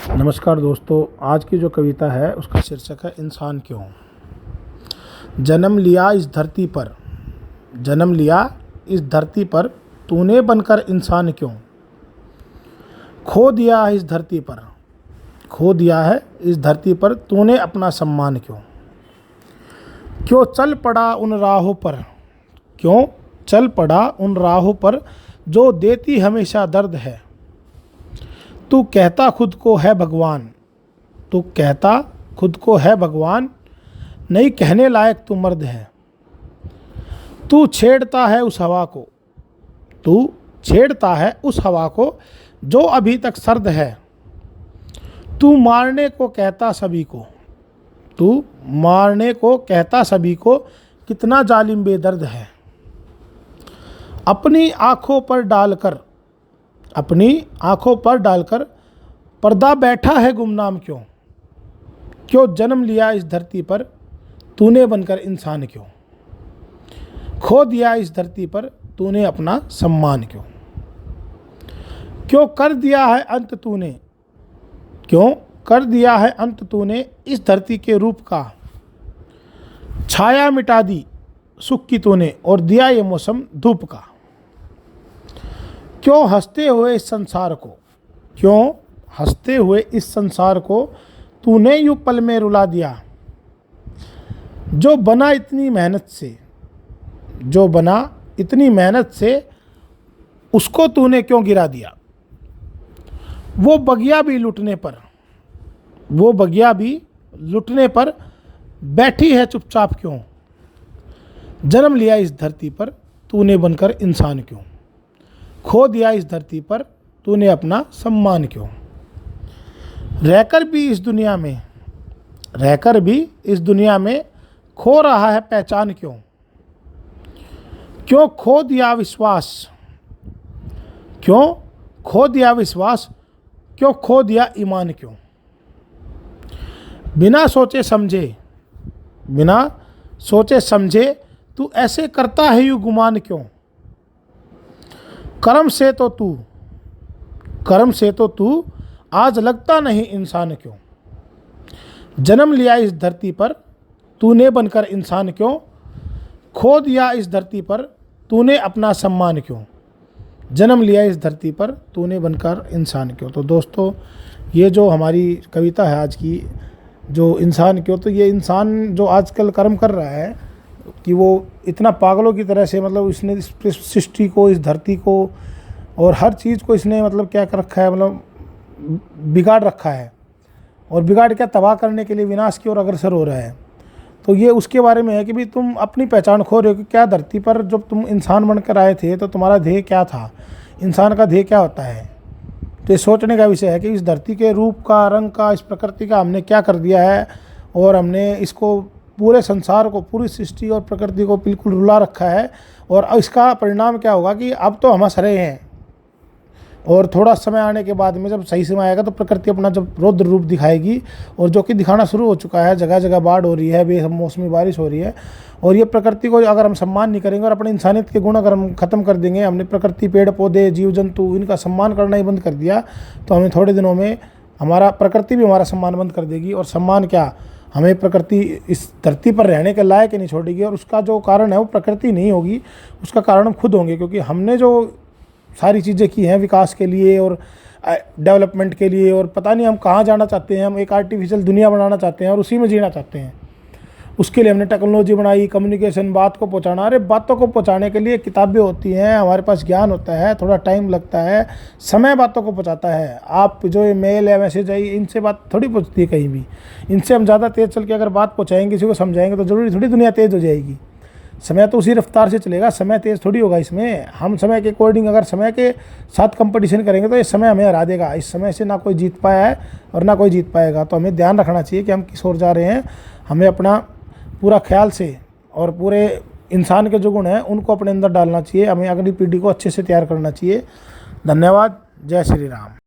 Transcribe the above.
नमस्कार दोस्तों, आज की जो कविता है उसका शीर्षक है इंसान क्यों। जन्म लिया इस धरती पर, जन्म लिया इस धरती पर, तूने बनकर इंसान क्यों। खो दिया है इस धरती पर, खो दिया है इस धरती पर, तूने अपना सम्मान क्यों। क्यों चल पड़ा उन राहों पर, क्यों चल पड़ा उन राहों पर जो देती हमेशा दर्द है। तू कहता खुद को है भगवान, तू कहता खुद को है भगवान, नहीं कहने लायक तू मर्द है। तू छेड़ता है उस हवा को, तू छेड़ता है उस हवा को जो अभी तक सर्द है। तू मारने को कहता सभी को, तू मारने को कहता सभी को, कितना जालिम बेदर्द है। अपनी आँखों पर डालकर, अपनी आँखों पर डालकर पर्दा बैठा है गुमनाम क्यों। क्यों जन्म लिया इस धरती पर, तूने बनकर इंसान क्यों। खो दिया इस धरती पर, तूने अपना सम्मान क्यों। क्यों कर दिया है अंत तूने, क्यों कर दिया है अंत तूने इस धरती के रूप का। छाया मिटा दी सुख की तूने और दिया ये मौसम धूप का। क्यों हंसते हुए इस संसार को, क्यों हंसते हुए इस संसार को तूने यूं पल में रुला दिया। जो बना इतनी मेहनत से, जो बना इतनी मेहनत से, उसको तूने क्यों गिरा दिया। वो बगिया भी लुटने पर, वो बगिया भी लुटने पर बैठी है चुपचाप क्यों। जन्म लिया इस धरती पर, तूने बनकर इंसान क्यों। खो दिया इस धरती पर, तूने अपना सम्मान क्यों। रहकर भी इस दुनिया में, रहकर भी इस दुनिया में खो रहा है पहचान क्यों। क्यों खो दिया विश्वास, क्यों खो दिया विश्वास, क्यों खो दिया ईमान क्यों। बिना सोचे समझे, बिना सोचे समझे तू ऐसे करता है यूं गुमान क्यों। कर्म से तो तू, कर्म से तो तू आज लगता नहीं इंसान क्यों। जन्म लिया इस धरती पर, तूने बनकर इंसान क्यों। खो दिया इस धरती पर, तूने अपना सम्मान क्यों। जन्म लिया इस धरती पर, तूने बनकर इंसान क्यों। तो दोस्तों, ये जो हमारी कविता है आज की, जो इंसान क्यों, तो ये इंसान जो आजकल कर्म कर रहा है कि वो इतना पागलों की तरह से, मतलब इसने इस सृष्टि को, इस धरती को और हर चीज़ को इसने मतलब क्या कर रखा है, मतलब बिगाड़ रखा है। और बिगाड़ क्या, तबाह करने के लिए विनाश की ओर अग्रसर हो रहा है। तो ये उसके बारे में है कि भाई तुम अपनी पहचान खो रहे हो कि क्या धरती पर जब तुम इंसान बनकर आए थे तो तुम्हारा ध्येय क्या था, इंसान का ध्येय क्या होता है। तो ये सोचने का विषय है कि इस धरती के रूप का, रंग का, इस प्रकृति का हमने क्या कर दिया है। और हमने इसको, पूरे संसार को, पूरी सृष्टि और प्रकृति को बिल्कुल रुला रखा है। और इसका परिणाम क्या होगा कि अब तो हम हंस रहे हैं, और थोड़ा समय आने के बाद में जब सही समय आएगा तो प्रकृति अपना जब रौद्र रूप दिखाएगी, और जो कि दिखाना शुरू हो चुका है। जगह जगह बाढ़ हो रही है, बेमौसमी बारिश हो रही है। और ये प्रकृति को अगर हम सम्मान नहीं करेंगे और अपने इंसानियत के गुण अगर हम ख़त्म कर देंगे, हमने प्रकृति, पेड़ पौधे, जीव जंतु, इनका सम्मान करना ही बंद कर दिया, तो हमें थोड़े दिनों में हमारा प्रकृति भी हमारा सम्मान बंद कर देगी। और सम्मान क्या, हमें प्रकृति इस धरती पर रहने के लायक ही नहीं छोड़ेगी। और उसका जो कारण है वो प्रकृति नहीं होगी, उसका कारण हम खुद होंगे। क्योंकि हमने जो सारी चीज़ें की हैं विकास के लिए और डेवलपमेंट के लिए, और पता नहीं हम कहाँ जाना चाहते हैं, हम एक आर्टिफिशियल दुनिया बनाना चाहते हैं और उसी में जीना चाहते हैं। उसके लिए हमने टेक्नोलॉजी बनाई, कम्युनिकेशन, बात को पहुँचाना। अरे बातों को पहुँचाने के लिए किताबें होती हैं, हमारे पास ज्ञान होता है, थोड़ा टाइम लगता है, समय बातों को पहुँचाता है। आप जो ये मेल है, मैसेज है, इनसे बात थोड़ी पहुँचती है कहीं भी। इनसे हम ज़्यादा तेज़ चल के अगर बात पहुँचाएंगे, किसी को समझाएंगे, तो ज़रूरी थोड़ी दुनिया तेज़ हो जाएगी। समय तो उसी रफ्तार से चलेगा, समय तेज़ थोड़ी होगा इसमें। हम समय के अकॉर्डिंग अगर समय के साथ कंपटीशन करेंगे तो ये समय हमें हरा देगा। इस समय से ना कोई जीत पाया है और ना कोई जीत पाएगा। तो हमें ध्यान रखना चाहिए कि हम किस ओर जा रहे हैं। हमें अपना पूरा ख्याल से और पूरे इंसान के जो गुण हैं उनको अपने अंदर डालना चाहिए। हमें अगली पीढ़ी को अच्छे से तैयार करना चाहिए। धन्यवाद। जय श्री राम।